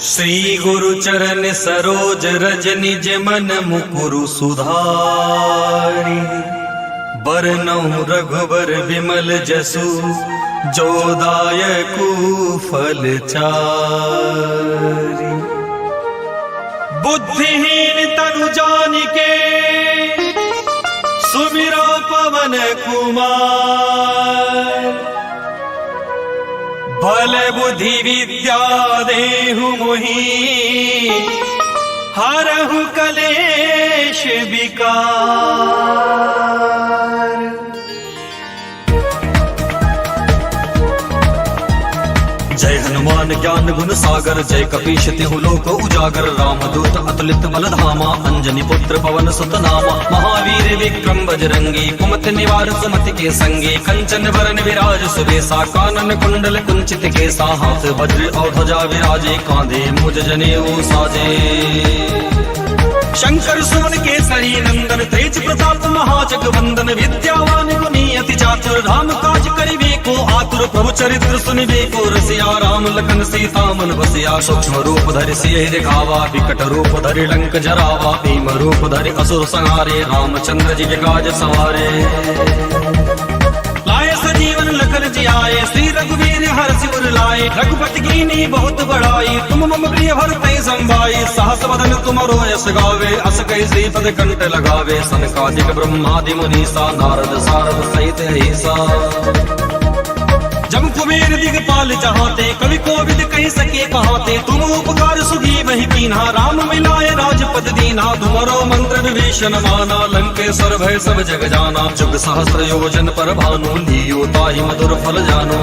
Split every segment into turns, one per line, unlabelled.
श्री गुरु चरण सरोज रज निज मन मुकुरु सुधारी। बरनउँ रघुबर विमल जसु जो दायकु फल चारि। बुद्धिहीन तनु जानिके सुमिरो पवन कुमार। बल बुद्धि विद्या देहु मोहि हरहु कलेश विकार। जय हनुमान ज्ञान गुण सागर जय कपीश तिहु लोक उजागर। रामदूत अतुलित बल धामा अंजनी पुत्र पवन सुत नामा। महावीर विक्रम बजरंगी कुमति निवार सुमति के संगी। कंचन वरन विराज सुबेसा कानन कुंडल कुंचित केसा। हाथ वज्र और ध्वजा विराजे कांधे मूज जनेऊ साजे। शंकर सुवन केसरी नंदन तेज प्रताप महाजगवंदन। विद्यावान गुणी अति चातुर राम काज करिबे को आतुर। प्रभु चरित्र सुनिबे को रसिया राम लखन सीता मन बसिया। सूक्ष्म रूप धरि सियहि दिखावा विकट रूप धरि लंक जरावा। भीम रूप धरि असुर संहारे रामचंद्र जी के काज सवारे। लाए सजीवन लखन जियाए श्री रघुवीर हर्षि उर लाए। रघुपति कीनी बहुत बड़ाई तुम मम प्रिय भरतहि संभाई। सहस बदन तुमरो यश गावे अस कहि श्रीपद कंठ लगावे। सनकादिक ब्रह्मादि मुनीसा नारद सारद सहित अहिसा। जम कुबेर दिगपाल चाहते कवि कोविद कहि सके कहाते। तुम उपकार सुग्रीव ही कीन्हा राम मिलाए राजपद दीन्हा। तुम्हारो मंत्र विभीषण माना लंकेश्वर भय सब जग जाना। जुग सहस्र योजन पर भानु लियो ताहि मधुर फल जानो।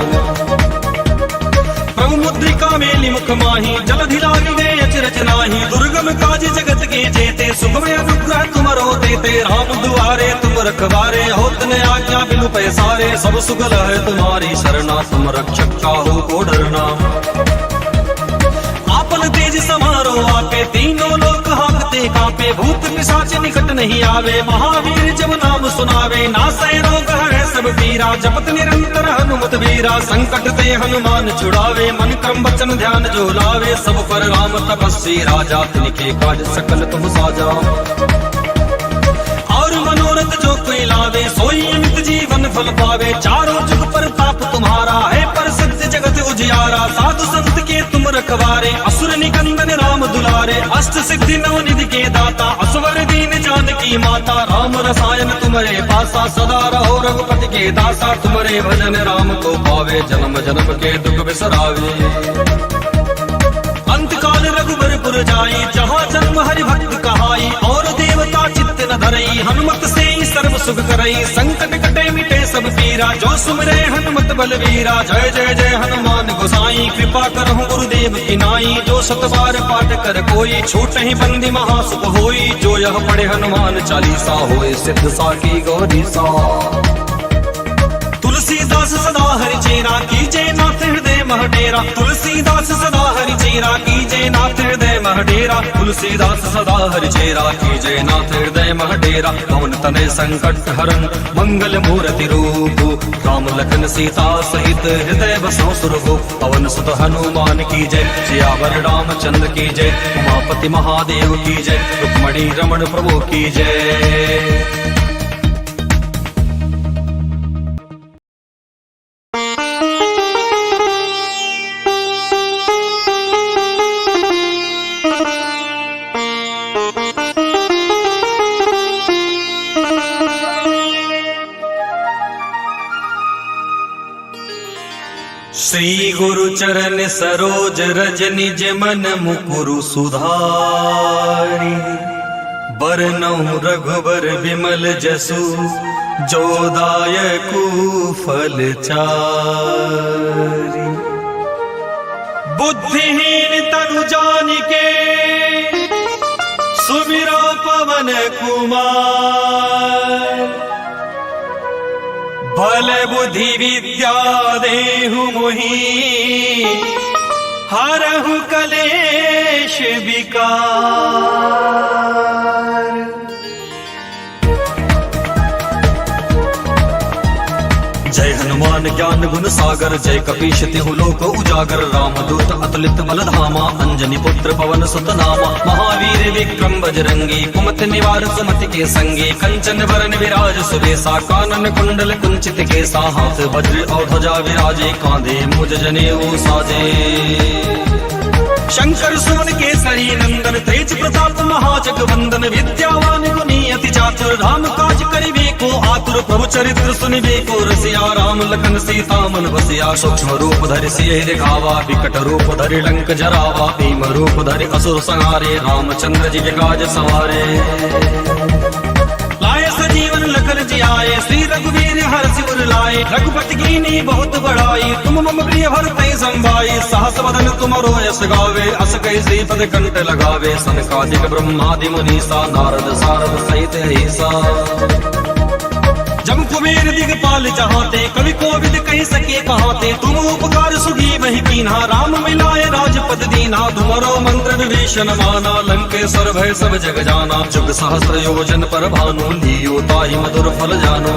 प्रभु मुद्रिका मेलि मुख माही जलधि लागी गए अचरज नाही। दुर्गम काज जगत के जेते सुखमय अनुग्रह तुमरो देते। राम दुआरे तुम रखवारे होत न आज्ञा बिनु पैसारे। सब सुगल है तुम्हारी शरणा तुम रक्षक काहू को डरना। आपन तेज समारो आपे तीनों लोक हांकते कांपे। भूत पिशाच निकट नहीं आवे महावीर जब नाम सुनावे। नासै रोग हरै सब पीरा जपत निरंतर हनुमत वीरा। संकट ते हनुमान छुड़ावे मन क्रम वचन ध्यान जो लावे। सब पर राम तपस्वी राजा तिनके काज सकल तुम साजा। और मनोरथ जो कोई लावे सोई अमित जीवन फल पावे। चारों जुग पर ताप तुम्हारा है प्रसिद्ध जगत उजियारा। साधु संत के तुम रखवारे असुर निकंदन राम दुलारे। अष्ट सिद्धि नवनिधि के दाता असवर दीन जानकी माता। राम रसायन तुम्हारे पासा सदा रहो रघुपति के दासा। तुम्हारे भजन राम को पावे जन्म जन्म के दुख बिसरावे। अंत काल रघुबर पुर जाई जहाँ जन्म हरि भक्त कहाई। और देवता चित्त न धरई हनुमत से सर्व सुख करई। संकट कटे मिटे सब पीरा जो सुमरे हनुमत बलवीरा। जय जय जय हनुमान गोसाई कृपा करहु गुरुदेव की नाई। जो सत बार पाठ कर कोई छूटहि बंदी महासुख होई। जो यह पढ़े हनुमान चालीसा होए सिद्ध साकी गौरी सा। तुलसीदास सदा हरि चेरा कीजे नाथ हृदय मह डेरा। तुलसीदास सदा हरि चेरा कीजे नाथ हृदय मह डेरा। तुलसीदास सदा हरि चेरा कीजे नाथ हृदय मह डेरा। पवन तनय संकट हरन मंगल मूर्ति रूप। राम लखन सीता सहित हृदय बसौ सुरभूप। पवन सुत हनुमान की जय सियावर रामचंद्र की जय। उमापति महादेव की जय रुक्मणी रमण प्रभु की जय। श्री गुरु चरण सरोज रज निज मन मुकुरु सुधारी। बरनउँ रघुबर विमल जसु जो दायकु फल चारि। बुद्धिहीन तनु जानिके सुमिरो पवन कुमार। बल बुद्धि विद्या देहु मोहि हरहु कलेश विकार। जय हनुमान हनुमान ज्ञान गुण सागर, जय कपीश तिहु लोक उजागर। रामदूत अतुलित बल धामा, अंजनी पुत्र पवन सुत नामा। महावीर विक्रम बजरंगी, कुमति निवार सुमति के संगी। कंचन वरन विराज सुबेसा, कानन कुंडल कुंचित केसा। हाथ वज्र और ध्वजा विराजे, कांधे मुज जनेऊ साजे। शंकर सुवन केसरी नंदन, तेज प्रताप महाजगवंदन। विद्यावान गुणी अति चातुर, राम काज करिबे को आतुर। प्रभु चरित्र सुनिबे को रसिया, राम लखन सीता मन बसिया। सूक्ष्म रूप धरि सियहि दिखावा, विकट रूप धरि लंक जरावा। भीम रूप धरि असुर संहारे, रामचंद्र जी के काज सवारे। लाए सजीवन लखन जियाए, श्री रघुवीर हर्षि उर लाए। रघुपति कीनी बहुत बड़ाई, तुम मम प्रिय भरतहि संभाई। सहस वदन तुमरो यश गावे, अस कहि श्रीपद कंठ लगावे। सनकादिक ब्रह्मादि मुनीसा, नारद सारद सहित ऐसा। जम कुबेर दिगपाल जहाते, कवि कोविद कहि सके कहाते। तुम उपकार सुगी वही कीन्हा, राम मिलाए राजपद दीन्हा। तुमरो मंत्र विभीषण माना, लंकेश्वर भय सब जग जाना। जुग सहस्र योजन पर भानु, लियो ताहि मधुर फल जानो।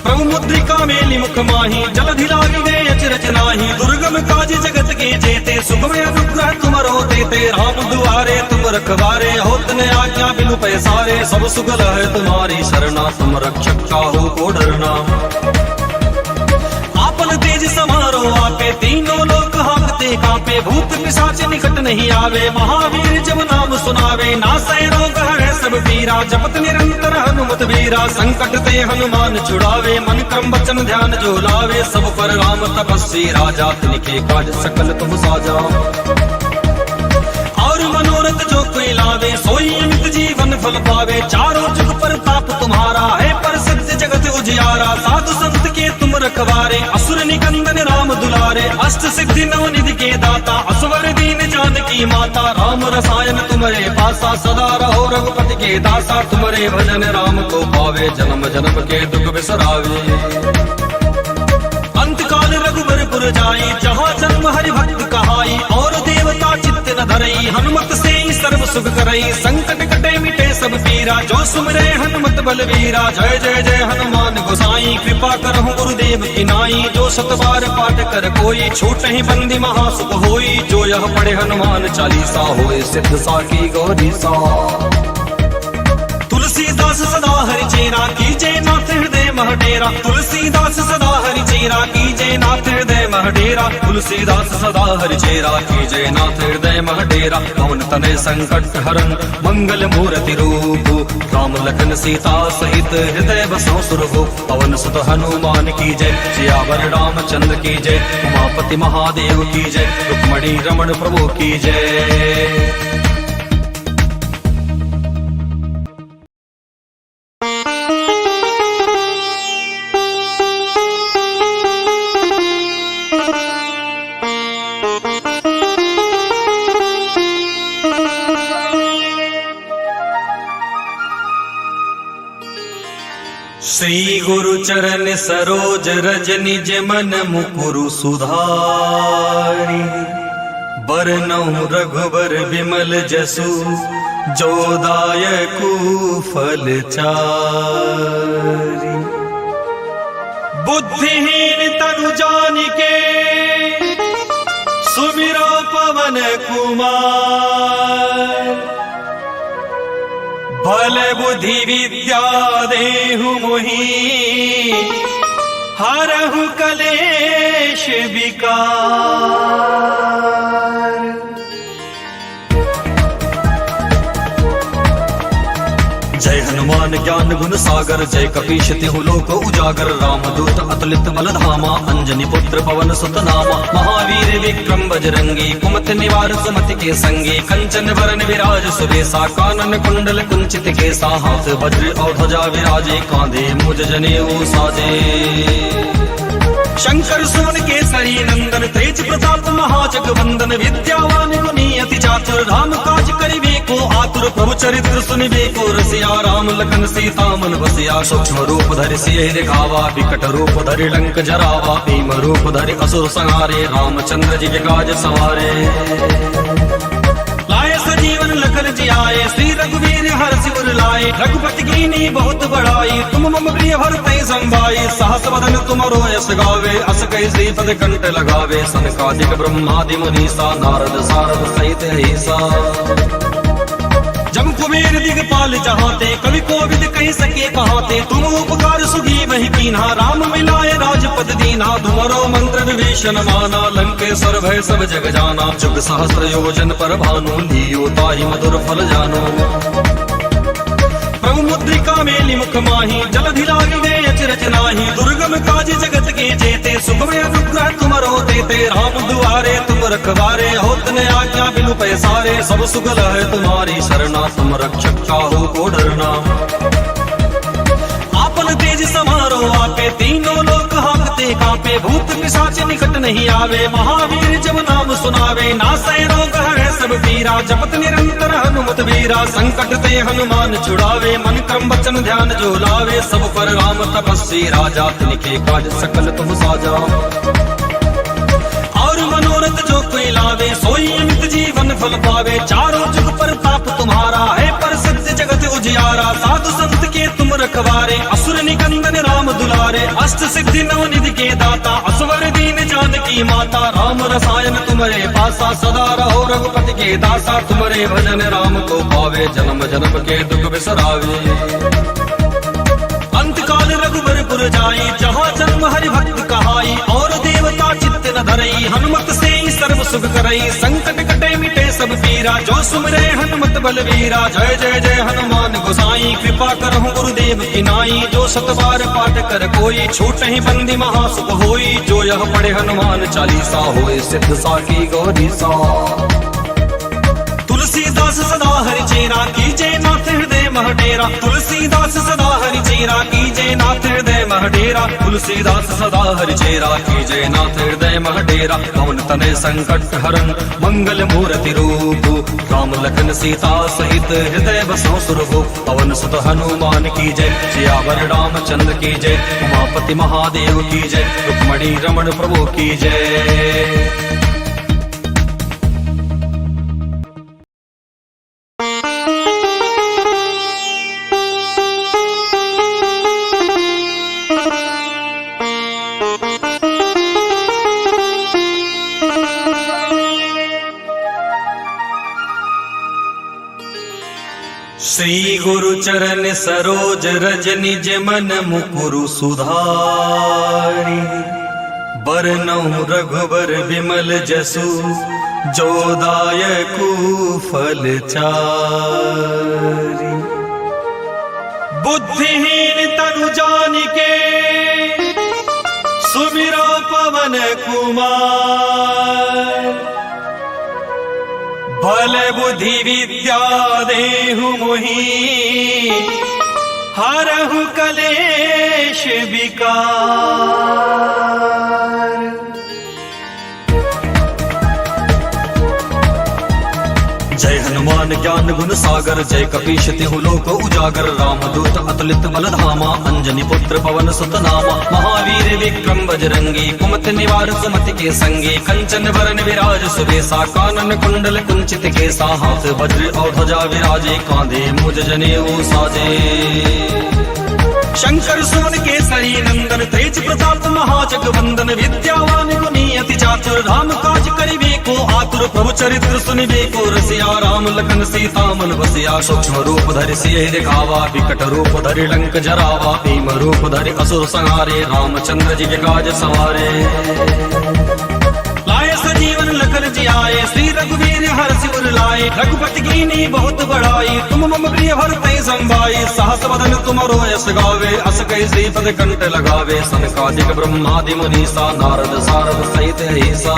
प्रभु मुद्रिका मेलि मुख माही, जलधि लागी गए अचरज नाही। दुर्गम काज जगत के जेते, सुगम अनुग्रह तुमरो तेते। राम दुआरे तुम रखवारे, होत न आज्ञा बिनु पैसारे। सब सुगल है तुम्हारी शरणा, तुम रक्षक काहू को डरना। आपन तेज समारो आपे, तीनों लोक हांकते कांपे। भूत पिशाच निकट नहीं आवे, महावीर जब नाम सुनावे। नासै रोग हरै सब पीरा, जपत निरंतर हनुमत वीरा। संकट ते हनुमान छुड़ावे, मन क्रम वचन ध्यान जो लावे। सब पर राम तपस्वी राजा, तिनके काज सकल तुम साजा। और मनोरथ जो कोई लावे, सोई अमित जीवन फल पावे। चारों जुग पर ताप तुम्हारा है, प्रसिद्ध जगत उजियारा। साधु संत के तुम रखवारे, असुर निकंदन राम दुलारे। अष्ट सिद्धि नवनिधि के दाता, असवर दीन जानकी माता। राम रसायन तुम्हारे पासा, सदा रहो रघुपति के दासा। तुम्हारे भजन राम को पावे, जन्म जन्म के दुख बिसरावे। अंतकाल रघुबर पुर जाई, जहाँ जन्म हरि भक्त कहाई। और देवता चित्त न धरई, हनुमत से ही सर्व सुख करई। संकट कटे मिटे सब पीरा, जो सुमिरे हनुमत बलवीरा। जय जय जय हनुमान गोसाई, कृपा करहु गुरुदेव की नाई। जो सत बार पाठ कर कोई, छूटहि बंदी महासुख होई। जो यह पढ़े हनुमान चालीसा, होए सिद्ध साकी गौरी सा। तुलसीदास सदा हरि चेरा, कीजे नाथ हृदय मह डेरा। तुलसीदास सदा हरि चेरा, कीजे नाथ हृदय मह डेरा। तुलसीदास सदा हरि चेरा, कीजे नाथ हृदय मह डेरा। पवन तनय संकट हरन, मंगल मूर्ति रूप। राम लखन सीता सहित, हृदय बसौ सुरभु। पवन सुत हनुमान की जय, सियावर रामचंद्र की जय। उमापति महादेव की जय, रुक्मणी रमण प्रभु की जय। श्री गुरु चरण सरोज रज निज मन मुकुरु सुधारी। बरनउँ रघुबर विमल जसु, जो दायकु फल चारि। बुद्धिहीन तनु जानिके, सुमिरो पवन कुमार। बल बुद्धि विद्या देहु मोहि, हरहु कलेश विकार। जय हनुमान ज्ञान गुण सागर, जय कपीश तिहु लोक उजागर। रामदूत अतुलित बल धामा, अंजनी पुत्र पवन सुत नामा। महावीर विक्रम बजरंगी, कुमति निवार सुमति के संगी। कंचन वरन विराज सुबेसा, कानन कुंडल कुंचित केसा। हाथ वज्र और ध्वजा विराजे, कांधे मुज जनेऊ साजे। शंकर सुवन केसरी नंदन, तेज प्रताप महाजगवंदन। विद्यावान गुणी अति चातुर, राम काज करिबे को आतुर। प्रभु चरित्र सुनिबे को रसिया, राम लखन सीता मन बसिया। सूक्ष्म रूप धरि सियहि दिखावा, विकट रूप धरि लंक जरावा। भीम रूप धरि असुर संहारे, रामचंद्र जी के काज सवारे। लाए सजीवन लखन जियाए, श्री रघुवीर हर्षि उर लाए। रघुपति कीनी बहुत बड़ाई, तुम मम प्रिय भरतहि संभाई। सहस बदन तुमरो यश गावे, अस कहि श्रीपद कंठ लगावे। सनकादिक ब्रह्मादि मुनीसा, नारद सारद सहित अहिसा। जम कुबेर दिगपाल चाहते, कवि कोविद कहि सके कहाते। तुम उपकार सुगी वही कीन्हा, राम मिलाए राजपद दीन्हा। तुमरो मंत्र विभीषण माना, लंकेश्वर भय सब जग जाना। जुग सहस्र योजन पर भानु, लियो ताहि मधुर फल जानो। प्रभु मुद्रिका मेलि मुख माही, जलधि लागी गए अचरज नाही। दुर्गम काज जगत के जेते, सुगम अनुग्रह तुमरो तेते। राम दुआरे तुम रखवारे, होत न आज्ञा बिनु पैसारे। सब सुगल है तुम्हारी शरणा, तुम रक्षक काहू को डरना। आपन तेज समारो आपे, तीनों लोक हांकते कांपे। भूत पिशाच निकट नहीं आवे, महावीर जब नाम सुनावे। नासै रोग हरै सब पीरा, जपत निरंतर हनुमत वीरा। संकट ते हनुमान छुड़ावे, मन क्रम वचन ध्यान जो लावे। सब पर राम तपस्वी राजा, तिनके काज सकल तुम साजा। और मनोरथ जो कोई लावे, सोई अमित जीवन फल पावे। चारों जुग पर ताप तुम्हारा है, पर सत्य जगत उजियारा। साधु संत के तुम रखवारे, असुर निकंदन राम दुलारे। अष्ट सिद्धि नव निधि के दाता, असवर दीन जानकी माता। राम रसायन तुम्हारे पासा, सदा रहो रघुपति के दासा। तुम्हारे भजन राम को पावे, जन्म जन्म के दुख बिसरावे। अंत काल रघुबर जाई, जहाँ जन्म हरि भक्त कहाई। और देवता चित्त न धरई, हनुमत से ही सर्व सुख करई। संकट कटे मिटे सब पीरा, जो सुमरे हनुमत बलवीरा। जय जय जय हनुमान गोसाई, कृपा करहु गुरुदेव की नाई। जो सत बार पाठ कर कोई, छूट ही बंदी महासुख होई। जो यह पढ़े हनुमान चालीसा, होए सिद्ध साखी गौरी सा। तुलसीदास सदा हरि चेरा, कीजे नाथ हृदय मह डेरा। तुलसीदास सदा हरि चेरा, कीजे नाथ हृदय मह डेरा। तुलसीदास सदा हरि चेरा, कीजे नाथ हृदय मह डेरा। पवन तनय संकट हरन, मंगल मूर्ति रूप। राम लखन सीता सहित, हृदय बसो सुरभूप। पवन सुत हनुमान की जय, सियावर रामचंद्र की जय। उमापति महादेव की जय, रुक्मणी रमण प्रभु की जय। श्री गुरु चरण सरोज रज, निज मन मुकुरु सुधारि। बरनउँ रघुबर विमल जसु, जो दायकु फल चारि। बुद्धिहीन तनु जानिके, सुमिरो पवन कुमार। बल बुद्धि विद्या देहु मोहि, हरहु कलेश विकार। जय हनुमान ज्ञान गुण सागर, जय कपीश तिहु लोक उजागर। रामदूत अतुलित बल धामा, अंजनी पुत्र पवन सुत नामा। महावीर विक्रम बजरंगी, कुमति निवार सुमति के संगी। कंचन वरन विराज सुबेसा, कानन कुंडल कुंचित केसा। हाथ वज्र और ध्वजा विराजे, कांधे मुज जनेऊ साजे। शंकर सुमन केसरी नंदन, तेज प्रताप महाजगवंदन। विद्यावान गुणी अति चातुर, राम काज करिबे को आतुर। प्रभु चरित्र सुनिबे को रसिया, राम लखन सीता मन बसिया। सूक्ष्म रूप धरि सियहि दिखावा, विकट रूप धरि लंक जरावा। भीम रूप धरि असुर संहारे, रामचंद्र जी के काज सवारे। लाए सजीवन लखन जियाए, श्री रघुवीर हर्षि उर लाए। रघुपति कीनी बहुत बड़ाई, तुम मम प्रिय भरतहि संभाई। सहस बदन तुमरो यश गावे, अस कहि श्रीपद कंठ लगावे। सनकादिक ब्रह्मादि मुनीसा, नारद सारद सहित अहिसा।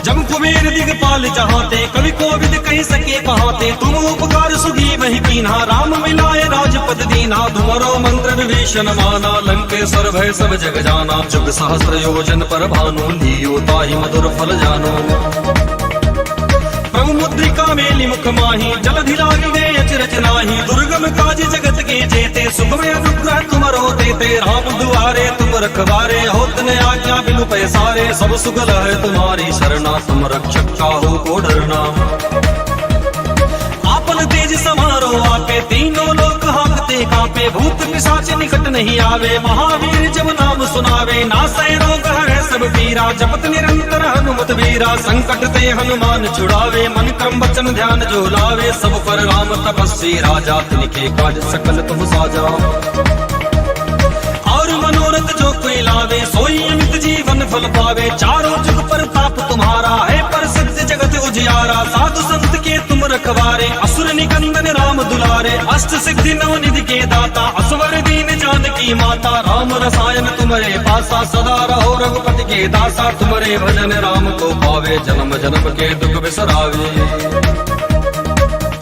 जम कुबेर दिगपाल चाहते, कवि कोविद कहि सके कहाते। तुम उपकार सुगी वही कीन्हा, राम मिलाए राजपद दीन्हा। तुमरो मंत्र विभीषण माना, लंकेश्वर भय सब जग जाना। जुग सहस्र योजन पर भानु, लियो ताहि मधुर फल जानो। प्रभु प्रभु मुद्रिका मेली मुख माही जलधि लागी गए अचरज नाही। दुर्गम काज जगत के जेते सुखमय अनुग्रह तुमरो देते। राम दुआरे तुम रखवारे होत न आज्ञा बिनु पैसारे। सब सुगल है तुम्हारी शरणा तुम रक्षक काहू को डरना। आपन तेज समारो आपे तीनों लोक हांकते कांपे। भूत पिशाच निकट नहीं आवे महावीर जब नाम सुनावे। नासै रोग है सब पीरा जपत निरंतर हनुमत वीरा। संकट ते हनुमान छुड़ावे मन क्रम वचन ध्यान जो लावे। सब पर राम तपस्वी राजा तिनके काज सकल तुम साजा। और मनोरथ जो कोई लावे सोई अमित जीवन फल पावे। चारों जुग पर ताप तुम्हारा है प्रसिद्ध जगत उजियारा। साधु संत के तुम रखवारे असुर निकंदन राम दुलारे। अष्ट सिद्धि नव निधि के दाता असवर दीन जानकी माता। राम रसायन तुम्हारे पासा सदा रहो रघुपति के दासा। तुम्हारे भजन राम को पावे जन्म जन्म के दुख बिसरावे।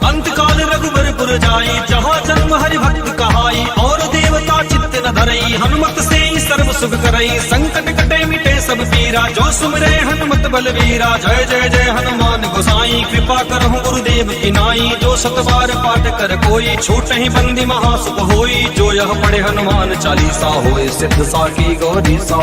अंत काल रघुबरपुर जाई जहाँ जन्म हरि भक्त कहाई। और देवता चित्त न धरई हनुमत से सर्व सुख करई। संकट कटे मिटे सब पीरा जो सुमरे हनुमत बलवीरा। जय जय जय हनुमान गोसाई कृपा करहु गुरुदेव की नाई। जो सत बार पाठ कर कोई छूट ही बंदी महासुख होई। जो यह पढ़े हनुमान चालीसा होए सिद्ध साकी गौरी सा।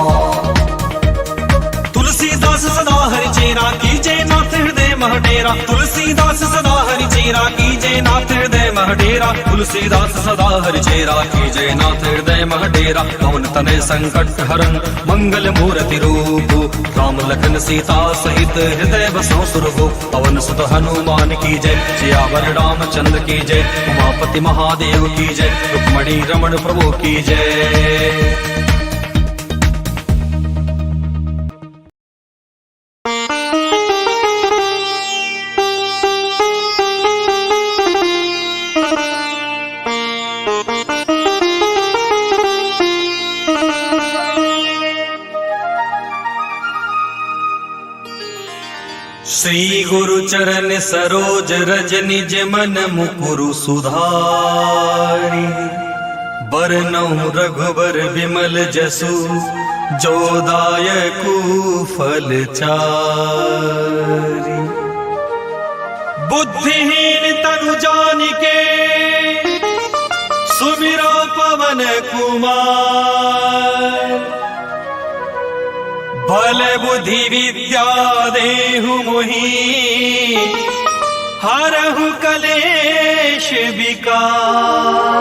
तुलसीदास सदा हरि चेरा कीजे नाथ हृदय मह डेरा। तुलसीदास सदा हरि चेरा कीजे नाथ हृदय मह डेरा। तुलसीदास सदा हरि चेरा कीजे नाथ हृदय मह डेरा। पवन तनय संकट हरन मंगल मूर्ति रूप। राम लखन सीता सहित हृदय बसो सुरभु। पवन सुत हनुमान की जय सियावर रामचंद्र की जय। उमापति महादेव की जय रुक्मणी रमण प्रभु की जय। श्री गुरु चरण सरोज रज निज मन मुकुरु सुधारी। बरनउँ रघुबर विमल जसु जो दायकु फल चारि। बुद्धिहीन तनु जानिके सुमिरो पवन कुमार। बल बुद्धि विद्या देहु मोहि हरहु कलेश विकार।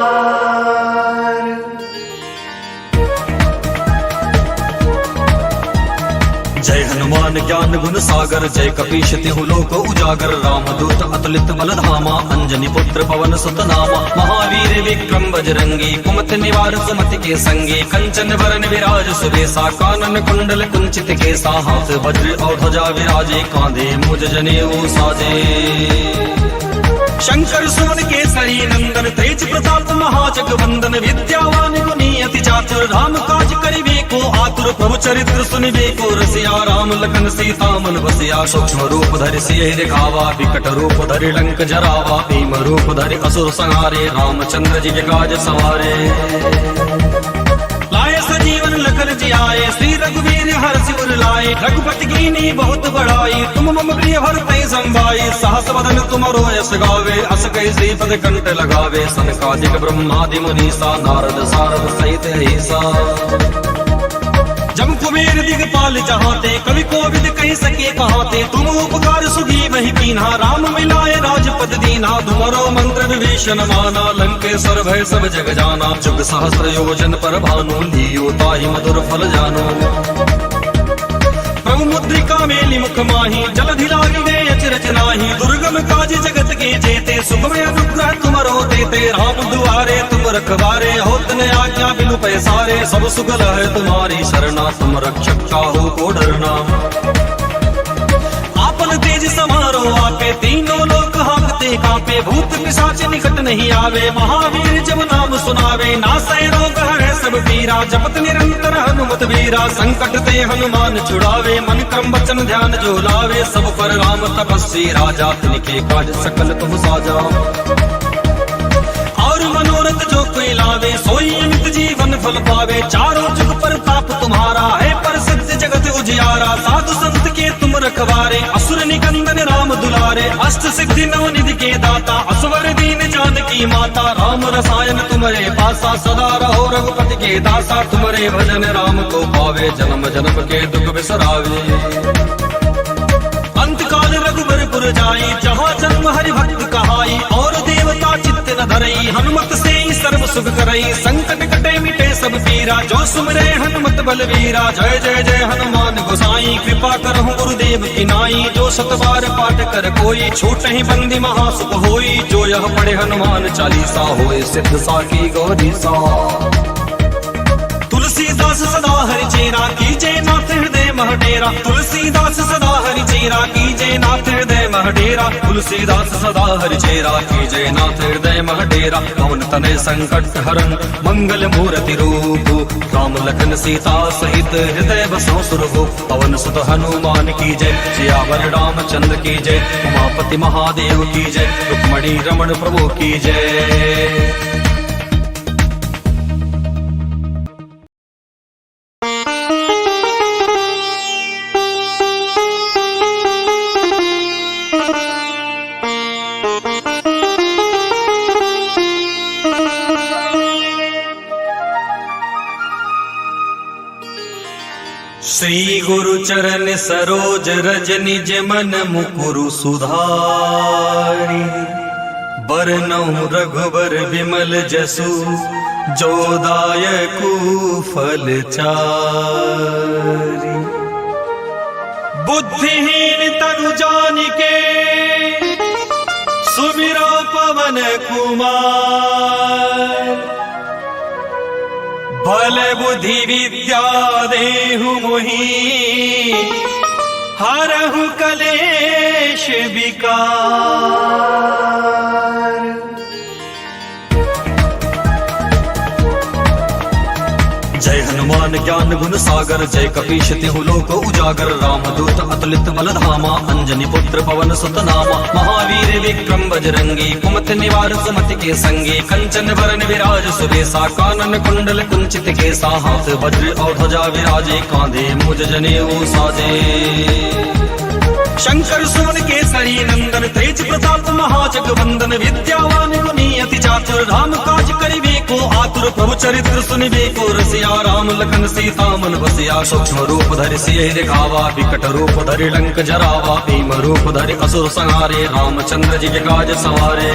जय हनुमान ज्ञान गुण सागर जय कपीश तिहु लोक उजागर। रामदूत अतुलित बल धामा अंजनी पुत्र पवन सुत नामा। महावीर विक्रम बजरंगी कुमति निवार सुमति के संगी। कंचन वरन विराज सुबेसा कानन कुंडल कुंचित केसा। हाथ वज्र और ध्वजा विराजे कांधे मूज जनेऊ साजे। शंकर सुमन केसरी नंदन तेज प्रताप महाजगवंदन। विद्यावान गुणी अति चातुर राम काज करिबे को आतुर। प्रभु चरित्र सुनिबे को रसिया राम लखन सीता मन बसिया। सूक्ष्म रूप धरि सियहि दिखावा विकट रूप धरि लंक जरावा। भीम रूप धरि असुर संहारे रामचंद्र जी के काज सवारे। लाए सजीवन लखन जियाए श्री रघुवीर हर्षि उर लाए। रघुपति कीनी बहुत बड़ाई तुम मम प्रिय भरतहि संभाई। सहस वदन तुमरो यश गावे अस कहि श्रीपद कंठ लगावे। सनकादिक ब्रह्मादि मुनीसा नारद सारद सहित ऐसा। जम कुबेर दिगपाल जहाते कवि कोविद कह सके कहाते। तुम उपकार सुगी वही कीन्हा राम मिलाए राजपद दीन्हा। तुम्हारो मंत्र विभीषण माना लंकेश्वर भय सब जग जाना। जुग सहस्र योजन पर भानु लियो ताहि मधुर फल जानो। प्रभु मुद्रिका मेली मुख माही जलधि लागी गए अचरज नाही। दुर्गम काज जगत के जेते सुखमय अनुग्रह तुमरो देते। राम दुआरे तुम रखवारे होत न आज्ञा बिनु पैसारे। सब सुगल है तुम्हारी शरणा तुम रक्षक काहू को डरना। आपन तेज समारो आपे तीनों लोक हांकते कांपे। भूत पिशाच निकट नहीं आवे महावीर जब नाम सुनावे। नासै रोग है सब पीरा जपत निरंतर हनुमत वीरा। संकट ते हनुमान छुड़ावे मन क्रम वचन ध्यान जो लावे। सब पर राम तपस्वी राजा तिनके काज सकल तुम साजा। और मनोरथ जो कोई लावे सोई अमित जीवन फल पावे। चारों जुग पर ताप तुम्हारा है प्रसिद्ध जगत उजियारा। साधु संत के तुम रखवारे असुर निकंदन राम दुलारे। अष्ट सिद्धि नवनिधि के दाता असवर दीन जानकी माता राम रसायन तुम्हारे पासा सदा रहो रघुपति के दासा तुम्हारे भजन राम को पावे जन्म जन्म के दुख बिसरावे अंतकाल रघुबरपुर जाई जहाँ जन्म हरि भक्त कहाई और देवता चित्त न धरई हनुमत से सर्व सुख करई संकट कटे मिटे सब पीरा जो सुमरे हनुमत बलवीरा जय जय जय हनुमान गोसाई कृपा करहु गुरुदेव की नाई जो सत बार पाठ कर कोई छूट ही बंदी महासुख होई जो यह पढ़े हनुमान चालीसा होए सिद्ध साकी गौरी सा तुलसीदास सदा हरि चेरा कीजे नाथ हृदय मह डेरा तुलसीदास सदा हरि चेरा कीजे नाथ हृदय मह डेरा तुलसीदास सदा हरि चेरा कीजे नाथ हृदय मह डेरा पवन तनय संकट हरन मंगल मूर्ति रूप राम लखन सीता सहित हृदय बसो सुरभु पवन सुत हनुमान की जय सियावर रामचंद्र की जय उमापति महादेव की जय रुक्मणी रमण प्रभु की जय। श्री गुरु चरण सरोज रज निज मन मुकुरु सुधारी बरनउँ रघुबर विमल जसु जो दायकु फल चारि बुद्धिहीन तनु जानिके सुमिरो पवन कुमार बल बुद्धि विद्या देहु मोहि हरहु कलेश विकार। जय हनुमान ज्ञान गुण सागर जय कपीश तिहु लोक उजागर रामदूत अतुलित बल धामा अंजनी पुत्र पवन सुत नामा महावीर विक्रम बजरंगी कुमति निवार सुमति के संगी कंचन वरन विराज सुबेसा कानन कुंडल कुंचित केसा हाथ वज्र और ध्वजा विराजे कांधे मुज जनेऊ साजे शंकर सुमन केसरी नंदन तेज प्रताप महाजगवंदन विद्यावान गुणी अति चातुर राम काज करिबे को आतुर प्रभु चरित्र सुनिबे को रसिया राम लखन सीता मन बसिया सूक्ष्म रूप धरि सियहि दिखावा विकट रूप धरि लंक जरावा भीम रूप धरि असुर संहारे रामचंद्र जी के काज सवारे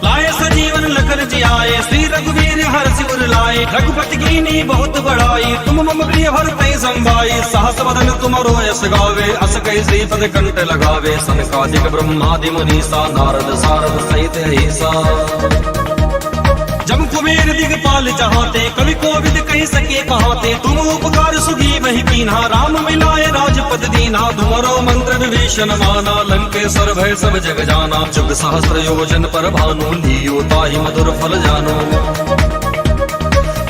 लाए सजीवन लखन जियाए श्री रघुवीर हर्षि उर लाए रघुपति कीनी बहुत बड़ाई तुम मम प्रिय भरतहि संभाई सहस बदन तुमरो यश गावे अस कहि श्रीपद कंठ लगावे सनकादिक ब्रह्मादि मुनीसा नारद सारद सहित अहिसा जम कुबेर दिगपाल जहाते कवि कोविद कहि सके कहाते तुम उपकार सुगी वही कीन्हा राम मिलाए राजपद दीन्हा तुम्हारो मंत्र विभीषण माना लंकेश्वर भय सब जग जाना जुग सहस्र योजन पर भानु लियो ताहि मधुर फल जानो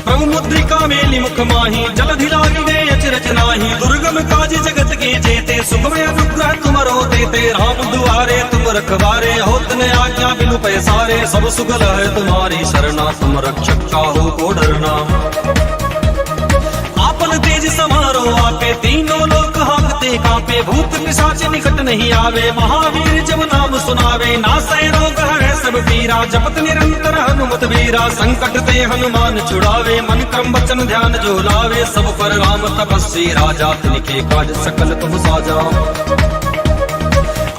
प्रभु मुद्रिका मेलि मुख माही जलधि लागी गए अचरज नाही दुर्गम काज जगत के जेते सुखमय अनुग्रह तुमरो देते राम दुआरे तुम रखवारे होत न आज्ञा बिनु पैसारे सब सुगल है तुम्हारी शरणा तुम रक्षक काहू को डरना आपन तेज समारो आपे तीनों लोक हांकते कांपे भूत पिशाच निकट नहीं आवे महावीर जब नाम सुनावे नासै रोग है सब पीरा जपत निरंतर हनुमत वीरा संकट ते हनुमान छुड़ावे मन क्रम वचन ध्यान जो लावे सब पर राम तपस्वी राजा तिनके काज सकल तुम साजा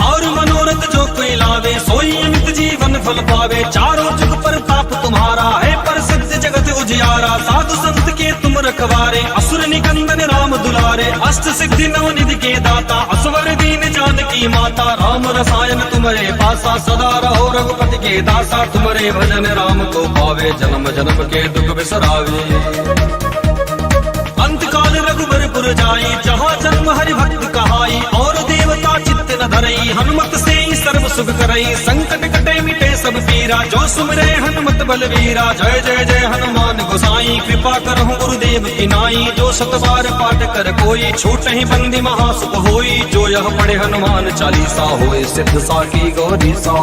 और मनोरथ जो कोई लावे सोई अमित जीवन फल पावे चारों जुग पर ताप तुम्हारा है प्रसिद्ध जगत उजियारा साधु संत के तुम रखवारे असुर निकंदन राम दुलारे अष्ट सिद्धि नवनिधि के दाता असवर दीन जानकी माता राम रसायन तुम्हारे पासा सदा रहो रघुपति के दासा तुम्हारे भजन राम को पावे जन्म जन्म के दुख बिसरावे अंतकाल रघुबरपुर जाई जहाँ जन्म हरि भक्त कहाई और देवता चित्त न धरई हनुमत से सर्व सुख करई संकट कटे मिटे सब पीरा जो सुमरे हनुमत बलवीरा जय जय जय हनुमान गोसाई कृपा करहु गुरुदेव की नाई जो सत बार पाठ कर कोई छूट ही बंदी महासुख होई जो यह पढ़े हनुमान चालीसा होए सिद्ध साकी गौरी सा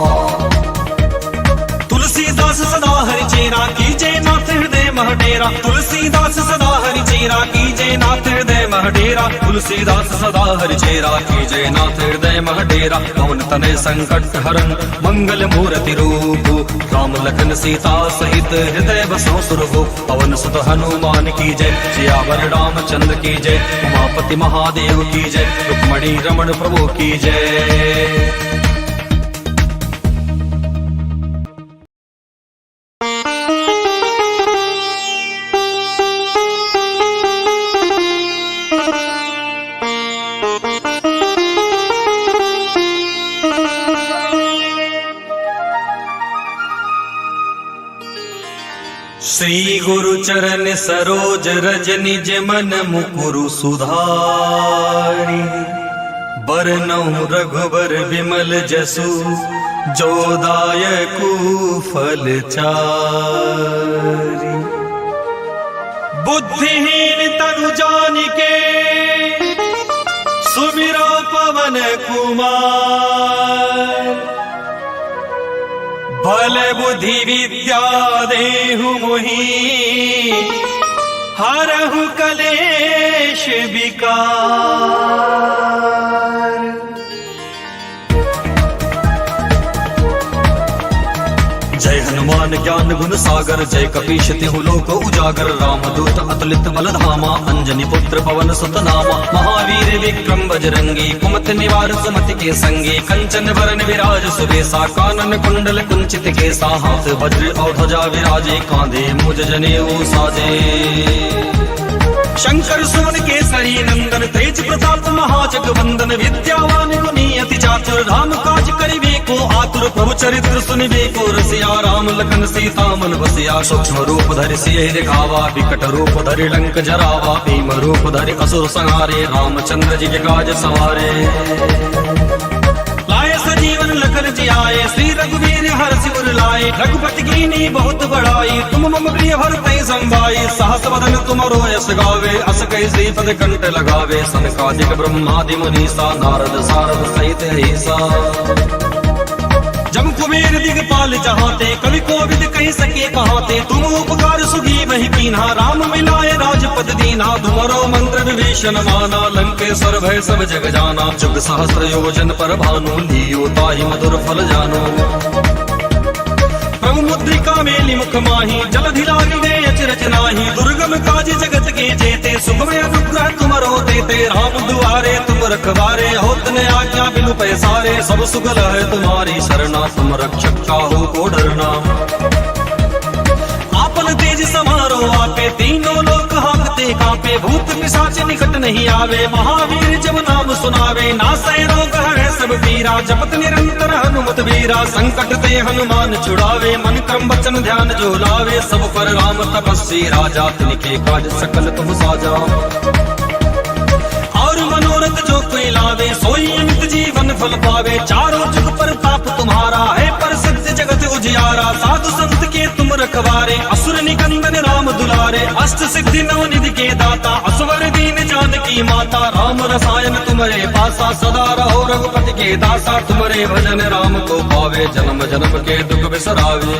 तुलसीदास सदा हरि चेरा कीजे नाथ हृदय मह डेरा तुलसीदास सदा हरि चेरा कीजे नाथ हृदय मह डेरा तुलसीदास सदा हरि चेरा कीजे नाथ हृदय मह डेरा पवन तनय संकट हरन मंगल मूर्ति रूप राम लखन सीता सहित हृदय बसो सुरभु पवन सुत हनुमान की जय सियावर रामचंद्र की जय उमापति महादेव की जय रुक्मणी रमण प्रभु की जय। श्री गुरु चरण सरोज रज निज मन मुकुरु सुधारी बरनउँ रघुबर विमल जसु जो दायकु फल चारि। बुद्धिहीन तनु जानिके सुमिरो पवन कुमार बल बुद्धि विद्या देहु मोहि हरहु कलेश विकार। जय हनुमान ज्ञान गुण सागर जय कपीश तिहु लोक उजागर रामदूत अतुलित बल धामा अंजनी पुत्र पवन सुत नामा महावीर विक्रम बजरंगी कुमति निवार सुमति के संगी कंचन वरन विराज सुबेसा कानन कुंडल कुंचित केसा हाथ वज्र और ध्वजा विराजे कांधे मुज जनेऊ साजे। शंकर सुमन केसरी नंदन तेज प्रताप महाजगवंदन विद्यावान गुणी अति चातुर राम काज करिबे को आतुर प्रभु चरित्र सुनिबे को रसिया राम लखन सीता मन बसिया सूक्ष्म रूप धरि सियहि दिखावा विकट रूप धरि लंक जरावा भीम रूप धरि असुर संहारे रामचंद्र जी के काज सवारे। लाए सजीवन लखन जियाए श्री रघुवीर हर्षि उर लाए रघुपति कीनी बहुत बड़ाई तुम मम प्रिय भरते संभाई सहस वदन तुमरो यश गावे अस कई श्रीपद कंठ लगावे सनकादिक ब्रह्मादि मुनीसा नारद सारद सहित ऐसा जम कुबेर दिगपाल जहाते कवि कोविद कही सके कहाते तुम उपकार सुगी वही कीन्हा राम मिलाए राजपद दीन्हा तुमरो मंत्र विभीषण माना लंकेश्वर भय सब जग जाना जुग सहस्र योजन पर भानु लियो ताहि मधुर फल जानो। प्रभु मुद्रिका मेलि मुख माही जलधि लागी गए अचरज नाही दुर्गम काज जगत के जेते सुगमय अनुग्रह तुमरो देते राम दुआरे तुम रखवारे होत न आज्ञा बिनु पैसारे सब सुगल है तुम्हारी शरणा तुम रक्षक काहू को डरना। आपन तेज समारो आपे तीनों लोक हांकते कांपे भूत पिशाच निकट नहीं आवे महावीर जब नाम सुनावे नासै रोग हरै सब पीरा जपत निरंतर हनुमत वीरा संकट ते हनुमान छुड़ावे मन क्रम वचन ध्यान जो लावे सब पर राम तपस्वी राजा तिनके काज सकल तुम साजा। और मनोरथ जो कोई लावे सोई अमित जीवन फल पावे चारों जुग पर ताप तुम्हारा है प्रसिद्ध जगत उजियारा साधु संत के तुम रखवारे असुर निकंदन राम दुलारे अष्ट सिद्धि नवनिधि के दाता असवर दीन जानकी माता राम रसायन तुम्हारे पासा सदा रहो रघुपति के दासा तुम्हारे भजन राम को पावे जन्म जन्म के दुख बिसरावे।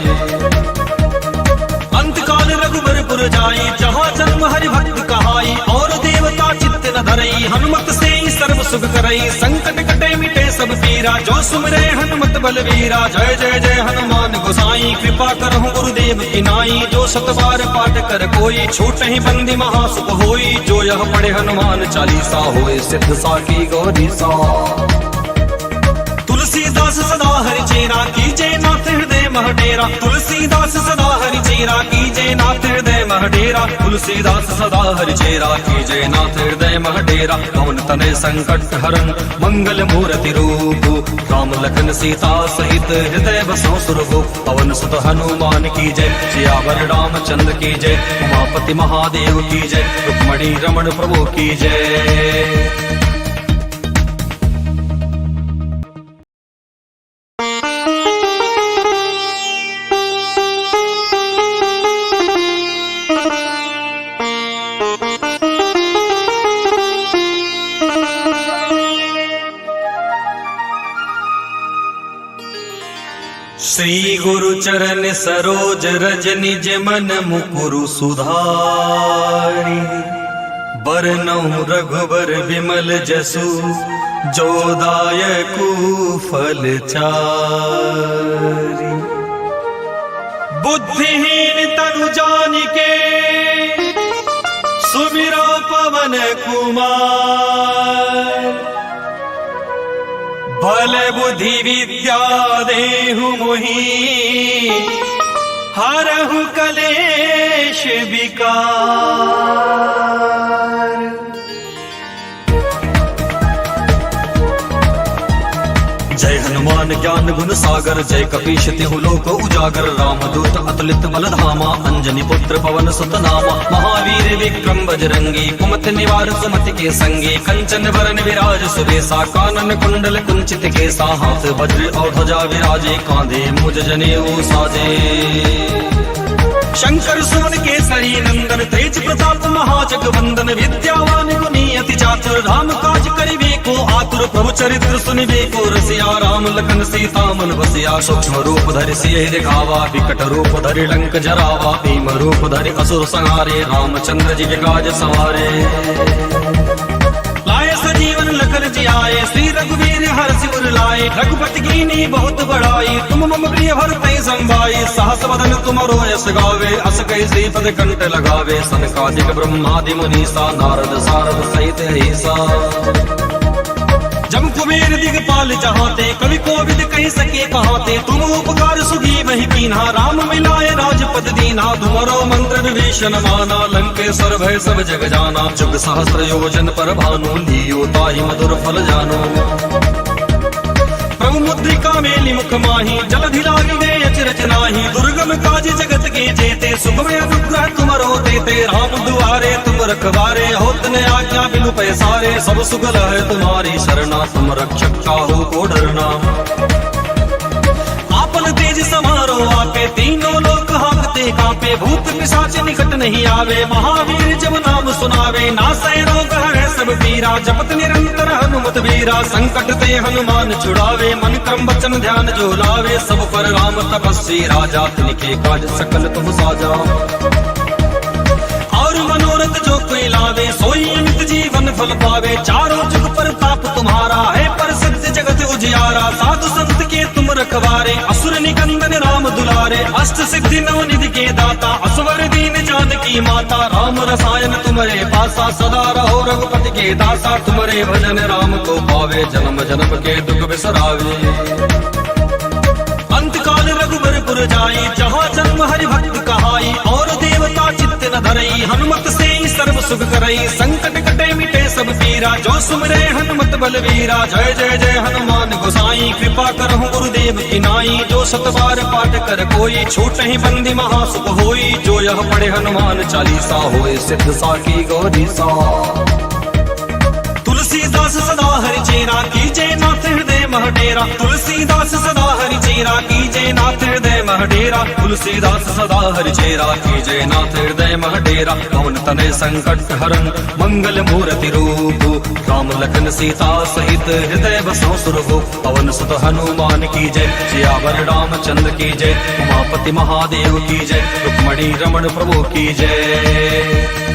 अंत काल रघुबरपुर जाई जहाँ जन्म हरि भक्त कहाई और देवता चित्त न धरई हनुमत से ही सर्व सुख करई संकट कटे मिटे सब पीरा जो सुमरे हनुमत बलवीरा जय जय जय हनुमान गोसाई कृपा करहु गुरुदेव की नाई जो सत बार पाठ कर कोई छूट ही बंदी महासुख होई जो यह पढ़े हनुमान चालीसा होए सिद्ध साकी गौरी सा। तुलसीदास सदा हरि चेरा कीजे नाथ हृदय मह डेरा तुलसीदास सदा हरि चेरा कीजे नाथ हृदय मह डेरा तुलसीदास सदा हरि चेरा कीजे नाथ हृदय मह डेरा पवन तनय संकट हरन मंगल मूर्ति रूप राम लखन सीता सहित हृदय बसो सुरभु पवन सुत हनुमान की जय सियावर रामचंद्र की जय उमापति महादेव की जय रुक्मणी रमण प्रभु की जय। श्री गुरु चरण सरोज रज निज मन मुकुरु सुधारी। बरनउँ रघुबर विमल जसु जो दायकु फल चारि। बुद्धिहीन तनु जानिके सुमिरो पवन कुमार। बल बुद्धि विद्या देहु मोहि हरहु कलेश विकार। जय हनुमान ज्ञान गुण सागर जय कपीश तिहु लोक उजागर। रामदूत अतुलित बल धामा अंजनी पुत्र पवन सुत नामा। महावीर विक्रम बजरंगी कुमति निवार सुमति के संगी। कंचन वरन विराज सुरेसा कानन कुंडल कुंचित केसा। हाथ वज्र और ध्वजा विराजे कांधे मुज जनेऊ साजे। शंकर सुमन केसरी नंदन तेज प्रताप महाजगवंदन। विद्यावान गुणी अति चातुर राम काज करिबे को आतुर। प्रभु चरित्र सुनिबे को रसिया राम लखन सीता मन बसिया। सूक्ष्म रूप धरि सियहि दिखावा विकट रूप धरि लंक जरावा। भीम रूप धरि असुर संहारे रामचंद्र जी के काज सवारे। लाए सजीवन लखन जियाए श्री रघुवीर हर्षि उर लाए। रघुपति कीनी बहुत बड़ाई तुम मम प्रिय भरते संभाई। सहस वदन तुमरो यश गावे अस कहि श्रीपद कंठ लगावे। सनकादिक ब्रह्मादि मुनीसा नारद सारद सहित ऐसा। जम कुबेर दिगपाल जहाते कवि कोविद कहि सके कहाते। तुम उपकार सुगी वही कीन्हा राम मिलाए राजपद दीन्हा। तुमरो मंत्र विभीषण माना लंकेश्वर भय सब जग जाना। जुग सहस्र योजन पर भानु लियो ताहि मधुर फल जानो। प्रभु मुद्रिका मेलि मुख माही जलधि लागी गए अचरज नाही। दुर्गम काज जगत के जेते सुगम अनुग्रह तुमरो देते। राम दुआरे तुम रखवारे होत न आज्ञा बिनु पैसारे। सब सुगल है तुम्हारी शरणा तुम रक्षक काहू को डरना। आपन तेज समारो आपे तीनों लोक हांकते कांपे। भूत पिशाच निकट नहीं आवे महावीर जब नाम सुनावे। नासै रोग हरै सब पीरा जपत निरंतर हनुमत वीरा। संकट ते हनुमान छुड़ावे मन क्रम वचन ध्यान जो लावे। सब पर राम तपस्वी राजा तिनके काज सकल तुम साजा। और मनोरथ जो कोई लावे सोई अमित जीवन फल पावे। चारों जुग पर ताप तुम्हारा है प्रसिद्ध जगत उजियारा। साधु संत के तुम रखवारे असुर निकंदन राम दुलारे। अष्ट सिद्धि नव निधि के दाता असवर दीन जानकी माता। राम रसायन तुम्हारे पासा सदा रहो रघुपति के दासा। तुम्हारे भजन राम को पावे जन्म जन्म के दुख बिसरावे। अंत काल रघुबरपुर जाई जहाँ जन्म हरि भक्त कहाई। और देवता चित्त न धरई हनुमत से सर्व सुख करई। संकट कटे मिटे सब पीरा जो सुमरे हनुमत बलवीरा। जय जय जय हनुमान गोसाई कृपा करहु गुरुदेव की नाई। जो सत बार पाठ कर कोई छूट ही बंदी महासुख होई। जो यह पढ़े हनुमान चालीसा होए सिद्ध साकी गौरीसा। तुलसीदास सदा हरि चेरा कीजे नाथ हृदय मह डेरा। तुलसीदास सदा हरि चेरा कीजे नाथ हृदय मह डेरा। तुलसीदास सदा हरि चेरा कीजे नाथ हृदय मह डेरा। पवन तनय संकट हरन मंगल मूर्ति रूप। राम लखन सीता सहित हृदय बसो सुरभु। पवन सुत हनुमान की जय सियावर रामचंद्र की जय। उमापति महादेव की जय रुक्मणी रमण प्रभु की जय।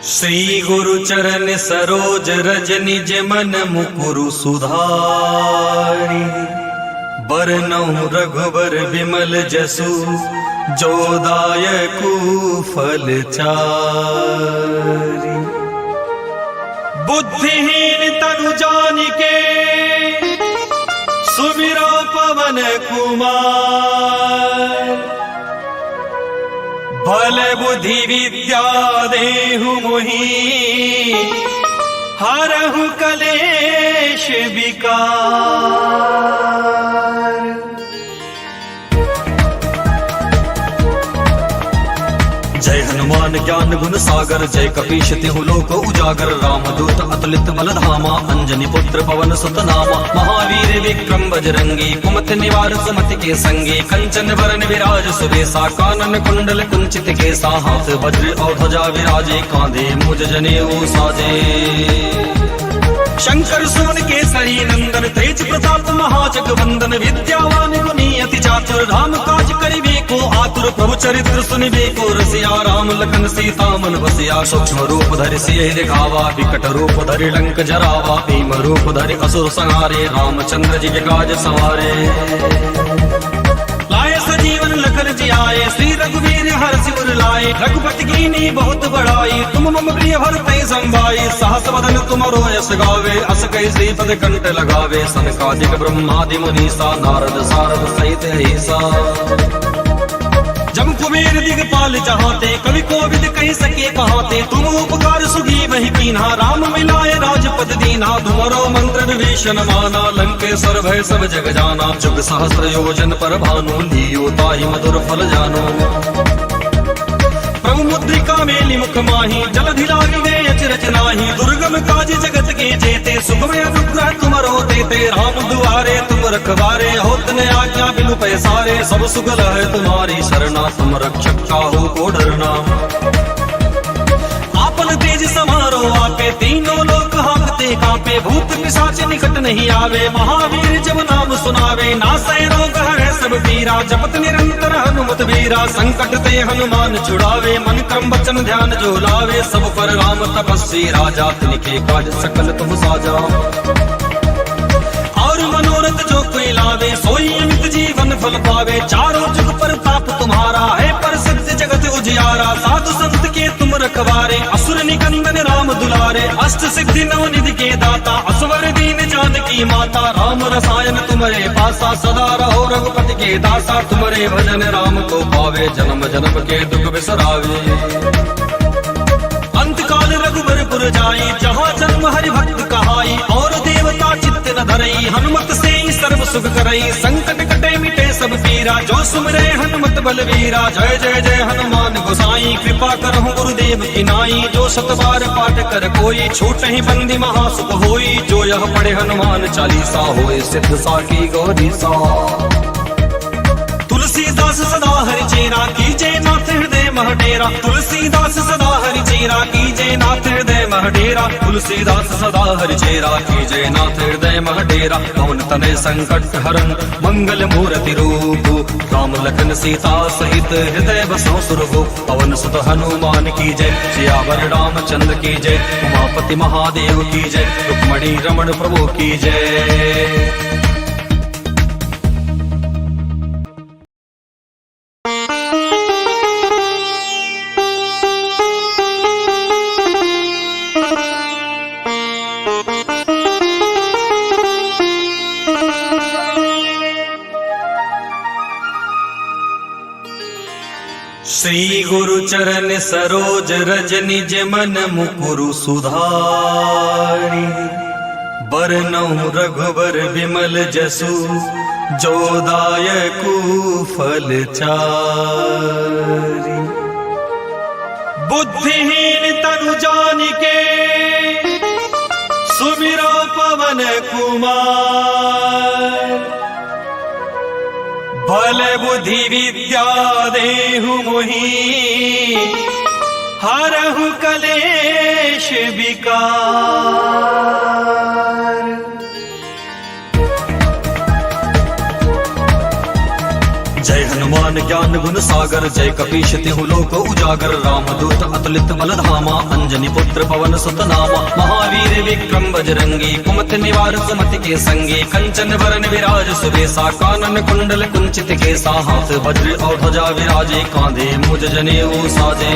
श्री गुरु चरण सरोज रज निज मन मुकुरु सुधारी। बरनउँ रघुबर विमल जसु जो दायकु फल चारि। बुद्धिहीन तनु जानिके सुमिरो पवन कुमार। बल बुद्धि विद्या देहु मोहि हरहु कलेश विकार। जय हनुमान हनुमान ज्ञान गुण सागर, जय कपीश तिहु लोक उजागर। रामदूत अतुलित बल धामा, अंजनी पुत्र पवन सुत नामा। महावीर विक्रम बजरंगी, कुमति निवार सुमति के संगी। कंचन वरन विराज सुबेसा, कानन कुंडल कुंचित केसा। हाथ वज्र और ध्वजा विराजे, कांधे मुझ जनेऊ साजे। शंकर सुमन केसरी नंदन, तेज प्रताप महाजगवंदन। विद्यावान गुणी अति चातुर, राम काज करिबे को आतुर। प्रभु चरित्र सुनिबे को रसिया, राम लखन सीता मन बसिया। सूक्ष्म रूप धरि सियहि दिखावा, विकट रूप धरि लंक जरावा। भीम रूप धरि असुर संहारे, रामचंद्र जी के काज संवारे। लाए सजीवन लखन जियाए, श्री रघुवीर हर्षि उर लाए। रघुपति कीनी बहुत बड़ाई, तुम मम प्रिय भरते संभाई। सहस वदन तुमरो यश गावे, अस कहि श्रीपद कंठ लगावे। सनकादिक ब्रह्मादि मुनीसा, नारद सारद सहित अहिसा। जम कुबेर दिगपाल चाहते, कवि कोविद कहि सके कहाते। तुम उपकार सुगी वही कीन्हा, राम मिलाए राजपद दीन्हा। तुम्हारो मंत्र विभीषण माना, लंकेश्वर भय सब जग जाना। जुग सहस्र योजन पर भानु, लियो ताहि मधुर फल जानो। प्रभु मुद्रिका मेलि मुख माही, जलधि लागी गए अचरज नाही। दुर्गम काज जगत के जेते, सुगम अनुग्रह तुमरो देते। राम दुआरे तुम रखवारे, होत न आज्ञा बिनु पैसारे। सब सुगल है तुम्हारी शरणा, तुम रक्षक काहू को डरना। आपन तेज समारो आपे, तीनों लोक हांकते कांपे। भूत पिशाच निकट नहीं आवे, महावीर जब नाम सुनावे। नासै रोग है सब पीरा, जपत निरंतर हनुमत वीरा। संकट ते हनुमान छुड़ावे, मन क्रम वचन ध्यान जो लावे। सब पर राम तपस्वी राजा, तिनके काज सकल तुम साजा। और मनोरथ जो कोई लावे, सोई अमित जीवन फल पावे। चारों जुग पर ताप तुम्हारा है, प्रसिद्ध जगत उजियारा। साधु संत के तुम रखवारे, असुर निकंदन राम दुलारे। अष्ट सिद्धि नव निधि के दाता, असवर दीन जानकी माता। राम रसायन तुम्हारे पासा, सदा रहो रघुपति के दासा। तुम्हारे भजन राम को पावे, जन्म जन्म के दुख बिसरावे। अंत काल रघुबरपुर जाई, जहाँ जन्म हरि भक्त कहाई। और देवता चित्त न धरई, हनुमत से सर्व सुख करई। संकट कटे मिटे सब पीरा, जो सुमरे हनुमत बलवीरा। जय जय जय हनुमान गोसाई, कृपा करहु गुरुदेव की नाई। जो सत बार पाठ कर कोई, छूट ही बंदी महासुख होई। जो यह पढ़े हनुमान चालीसा, होए सिद्ध साकी गौरी सा। तुलसीदास सदा हरि चेरा, कीजय नाथ हृदय मह डेरा। तुलसीदास सदा हरि चेरा, कीजय नाथ हृदय मह डेरा। तुलसीदास सदा हरि चेरा, कीजय नाथ हृदय मह डेरा। पवन तनय संकट हरन, मंगल मूर्ति रूप। राम लखन सीता सहित, हृदय बसो सुरभु। पवन सुत हनुमान की जय, सियावर रामचंद्र की जय। उमापति महादेव की जय, रुक्मणी रमण प्रभु की जय। श्री गुरु चरण सरोज रज निज मन मुकुरु सुधारी। बरनउँ रघुबर विमल जसु, जो दायकु फल चारि। बुद्धिहीन तनु जानिके, सुमिरो पवन कुमार। बल बुद्धि विद्या देहु मोहि, हरहु कलेश विकार। जय हनुमान ज्ञान गुण सागर, जय कपीश तिहु लोक उजागर। रामदूत अतुलित बल धामा, अंजनी पुत्र पवन सुत नामा। महावीर विक्रम बजरंगी, कुमति निवार सुमति के संगी। कंचन वरन विराज सुबेसा, कानन कुंडल कुंचित केसा। हाथ वज्र और ध्वजा विराजे, कांधे मुझ जनेऊ साजे।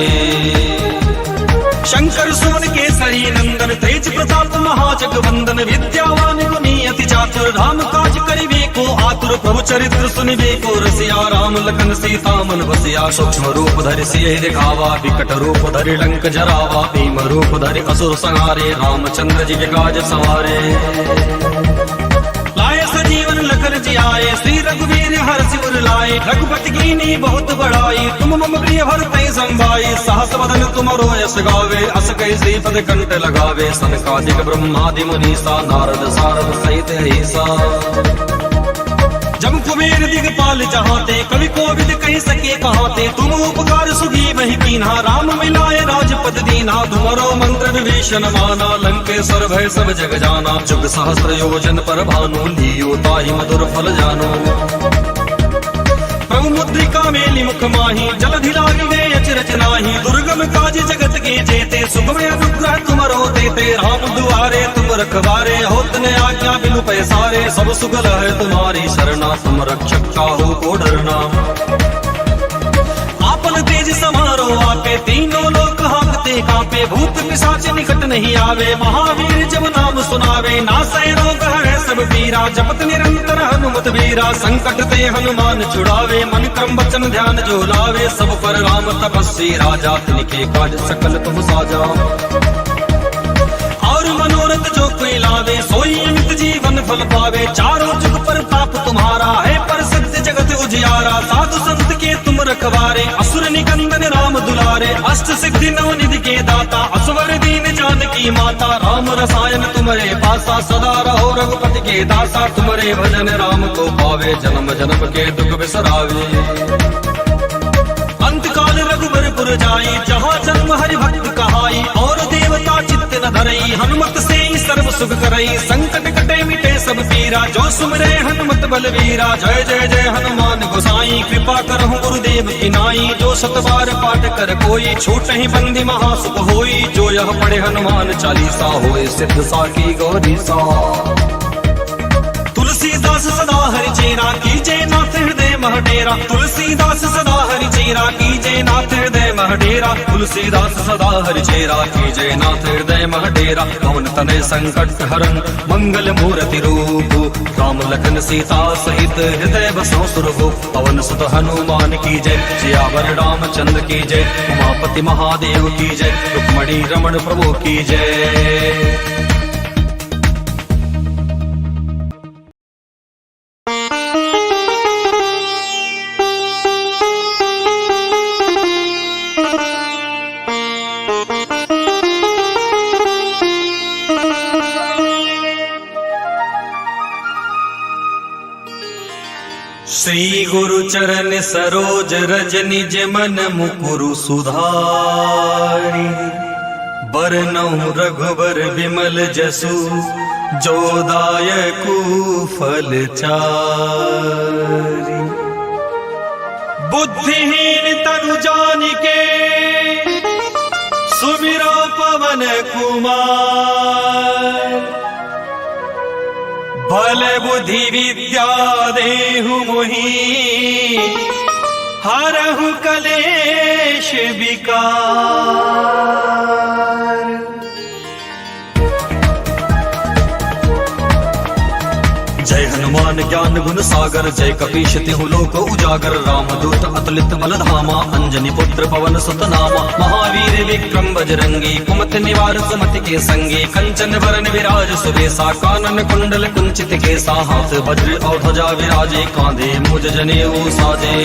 शंकर सुमन केसरी नंदन, तेज प्रताप महाजगवंदन। विद्यावान गुणी अति चातुर, राम काज करिबे को आतुर। प्रभु चरित्र सुनिबे को रसिया, राम लखन सीता मन बसिया। सूक्ष्म रूप धरि सियहि दिखावा, विकट रूप धरि लंक जरावा। भीम रूप धरि असुर संहारे, रामचंद्र जी के काज संवारे। लाए सजीवन लखन जियाए, श्री रघुवीर हर्ष उर लाए। रघुपति कीनी बहुत बड़ाई, तुम मम प्रिय भरतहि संभाई। सहस वदन तुमरो यश गावे, अस कहि श्रीपद कंठ लगावे। सनकादिक ब्रह्मादि मुनीसा, नारद सारद सहित ऐसा। जब कुबेर दिगपाल चाहते, कवि कोविद कह सके कहाते। तुम उपकार सुगी वही कीन्हा, राम मिलाए राजपद दीन्हा। तुम्हारो मंत्र विभीषण माना, लंकेश्वर भय सब जग जाना। जुग सहस्र योजन पर भानु, लियो ताहि मधुर फल जानो। प्रभु मुद्रिका मेलि मुख माही, जलधि लागी गए अचरज नाही। दुर्गम काज जगत के जेते, सुगम अनुग्रह तुमरो देते। राम दुआरे तुम रखवारे, होत न आज्ञा बिनु पैसारे। सब सुगल है तुम्हारी शरणा, तुम रक्षक काहू को डरना। आपन तेज समारो आपे, तीनों लोक हांकते कांपे। भूत पिशाच निकट नहीं आवे, महावीर जब नाम सुनावे। नासै रोग है सब पीरा, जपत निरंतर हनुमत वीरा। संकट ते हनुमान छुड़ावे, मन क्रम वचन ध्यान जो लावे। सब पर राम तपस्वी राजा, तिनके काज सकल तुम साजा। और मनोरथ जो कोई लावे, सोई अमित जीवन फल पावे। चारों जुग पर ताप तुम्हारा है, पर सत्य जगत उजियारा। साधु संत के तुम रखवारे, असुर निकंदन राम दुलारे। अष्ट सिद्धि नव निधि के दाता, असवर दीन जानकी माता। राम रसायन तुम्हारे पासा, सदा रहो रघुपति के दासा। तुम्हारे भजन राम को पावे, जन्म जन्म के दुख बिसरावे। अंत काल रघुबरपुर जाई, जहाँ जन्म हरि भक्त कहाई। और देवता चित्त न धरई, हनुमत से सर्व सुख करई। संकट कटे मिटे सब पीरा, जो सुमरे हनुमत बलवीरा। जय जय जय हनुमान गोसाई, कृपा करहु गुरुदेव की नाई। जो सत बार पाठ कर कोई, छूट ही बंदी महासुख होई। जो यह पढ़े हनुमान चालीसा, होए सिद्ध साकी गौरी सा। तुलसीदास सदा हरि चेरा, कीजे नाथ हृदय मह डेरा। तुलसीदास सदा हरि चेरा, कीजे नाथ हृदय मह डेरा। तुलसीदास सदा हरि चेरा, कीजे नाथ हृदय मह डेरा। पवन तनय संकट हरन, मंगल मूर्ति रूप। राम लखन सीता सहित, हृदय बसो सुरभूप। पवन सुत हनुमान की जय, सियावर रामचंद्र की जय। उमापति महादेव की जय, रुक्मणी रमण प्रभु की जय। श्री गुरु चरण सरोज रज, निज मन मुकुरु सुधारि। बरनउँ रघुबर विमल जसु, जो दायकु फल चारि। बुद्धिहीन तनु जानिके, सुमिरो पवन कुमार। बल बुद्धि विद्या देहु मोहि, हरहु कलेश विकार। जय हनुमान ज्ञान गुण सागर, जय कपीश तिहु लोक उजागर। रामदूत अतुलित बल धामा, अंजनी पुत्र पवन सुत नामा। महावीर विक्रम बजरंगी, कुमति निवार सुमति के संगी। कंचन वरन विराज सुबेसा, कानन कुंडल कुंचित केसा। हाथ वज्र और ध्वजा विराजे, कांधे मुझ जनेऊ साजे।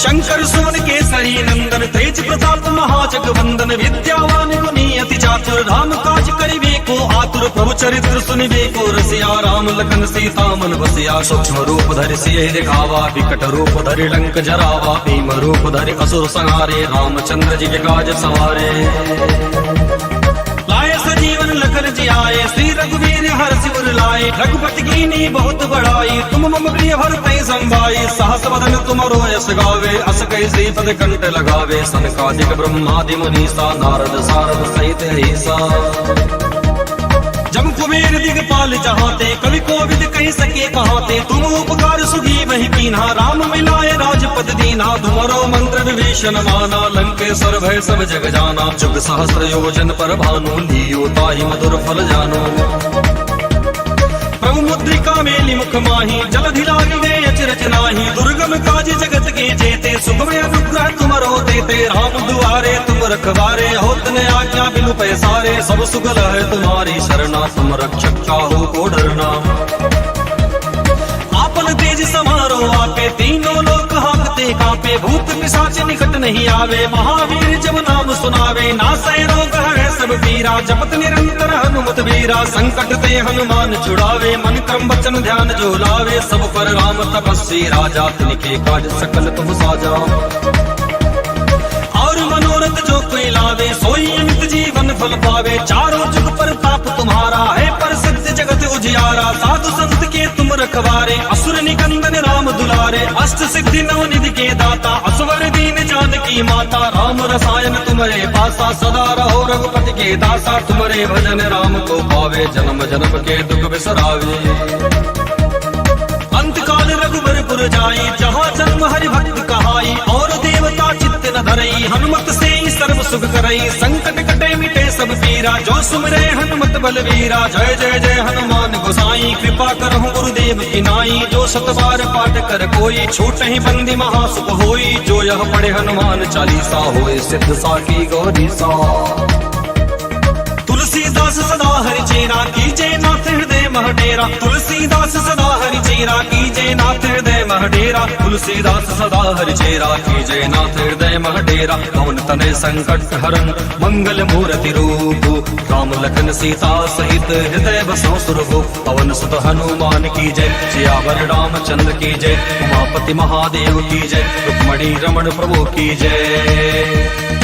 शंकर सुमन केसरी नंदन, तेज प्रताप महाजगवंदन। विद्यावान गुणी अति चातुर, राम काज करिबे को आतुर। प्रभु चरित्र सुनिबे को रसिया, राम लखन सीता मन बसिया। सूक्ष्म रूप धरि सियहि दिखावा, विकट रूप धरि लंक जरावा। भीम रूप धरि असुर संहारे, रामचंद्र जी के काज सवारे। लाए सजीवन लखन जियाए, श्री रघुवीर हर्ष उर लाए। रघुपति कीनी बहुत बड़ाई, तुम मम प्रिय भरतहि संभाई। सहस वदन तुमरो यश गावे, अस कहि श्रीपद कंठ लगावे। सनकादिक ब्रह्मादि मुनीसा, नारद सारद सहित ऐसा। जब कुबेर दिगपाल चाहते, कवि कोविद कह सके कहाते। तुम उपकार सुगी वही कीन्हा, राम मिलाए राजपद दीन्हा। तुम्हारो मंत्र विभीषण माना, लंकेश्वर भय सब जग जाना। जुग सहस्र योजन पर भानु, लियो ताहि मधुर फल जानो। प्रभु मुद्रिका मेलि मुख माही, जलधि लागी गए अचरज नाही। दुर्गम काज जगत के जेते, सुगम अनुग्रह तुमरो देते। राम दुआरे तुम रखवारे, होत न आज्ञा बिनु तुम पे सारे, सब सुगल है तुम्हारी शरणा, तुम रक्षक काहू को डरना। आपन तेज समारो आपे, तीनों लोक हाँकते कांपे, भूत पिशाच निकट नहीं आवे, महावीर जब नाम सुनावे, नासै रोग है सब पीरा, जपत निरंतर हनुमत वीरा, संकट ते हनुमान छुड़ावे, मन क्रम वचन ध्यान जो लावे, सब पर राम तपस्वी राजा, तिनके काज सकल तुम साजा। और मनोरथ जो कोई लावे, सोई अमित जीवन फल पावे, चारों जुग पर ताप तुम्हारा है, प्रसिद्ध जगत उजियारा, साधु संत के तुम रखवारे, असुर निकंदन राम दुलारे, अष्ट सिद्धि नवनिधि के दाता, असवर दीन जानकी माता, राम रसायन तुम्हारे पासा, सदा रहो रघुपति के दासा, तुम्हारे भजन राम को पावे, जन्म जन्म के दुख बिसरावे। अंत काल रघुबरपुर जाई, जहाँ जन्म हरि भक्त कहाई, और देवता चित्त न धरई, हनुमत से सर्व सुख करई, संकट कटे मिटे सब पीरा, जो सुमरे हनुमत बलवीरा, जय जय जय हनुमान गोसाई, कृपा करहु गुरुदेव की नाई, जो सत बार पाठ कर कोई, छूट ही बंदी महासुख होई, जो यह पढ़े हनुमान चालीसा, होए सिद्ध साकी गौरी सा। तुलसीदास सदा हरि चेरा, कीजे नाथ हृदय मह डेरा, तुलसीदास सदा हरि चेरा, कीजे नाथ हृदय मह डेरा, तुलसीदास सदा हरि चेरा, कीजे नाथ हृदय मह डेरा, पवन तनय संकट हरन मंगल मूर्ति रूप, राम लखन सीता सहित हृदय बसो सुरभु, पवन सुत हनुमान की जय, सियावर रामचंद्र की जय, उमापति महादेव की जय, रुक्मणी रमण प्रभु की जय।